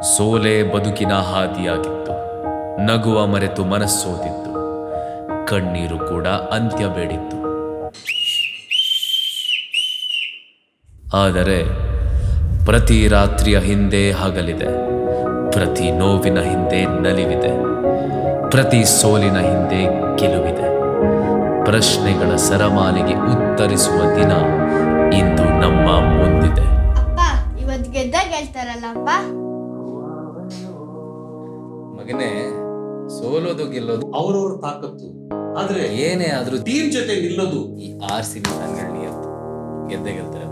ಸೋಲೆ ಬದುಕಿನ ಹಾದಿಯಾಗಿತ್ತು. ನಗುವ ಮರೆತು ಮನಸ್ಸೋದಿತ್ತು. ಕಣ್ಣೀರು ಕೂಡ ಅಂತ್ಯ ಬೇಡಿತ್ತು. ಆದರೆ ಪ್ರತಿ ರಾತ್ರಿಯ ಹಿಂದೆ ಹಗಲಿದೆ. ಪ್ರತಿ ನೋವಿನ ಹಿಂದೆ ನಲಿವಿದೆ. ಪ್ರತಿ ಸೋಲಿನ ಹಿಂದೆ ಗೆಲುವಿದೆ. ಪ್ರಶ್ನೆಗಳ ಸರಮಾಲೆಗೆ ಉತ್ತರಿಸುವ ದಿನ ಇಂದು ನಮ್ಮ ಮುಂದಿದೆ. ಅಪ್ಪ, ಇವತ್ತು ಗೆದ್ದಾಗ ಹೇಳ್ತಾರಲ್ಲ ಅಪ್ಪ. ಮಗನೇ, ಸೋಲೋದು ಗೆಲ್ಲೋದು ಅವ್ರವ್ರ ತಾಕತ್ತು. ಆದ್ರೆ ಏನೇ ಆದ್ರೂ ಟೀಮ್ ಜೊತೆ ನಿಲ್ಲೋದು ಈ RCB ಫ್ಯಾನ್ಗಳನ್ನ ಗೆದ್ದೇ ಗೆಲ್ತಾರೆ.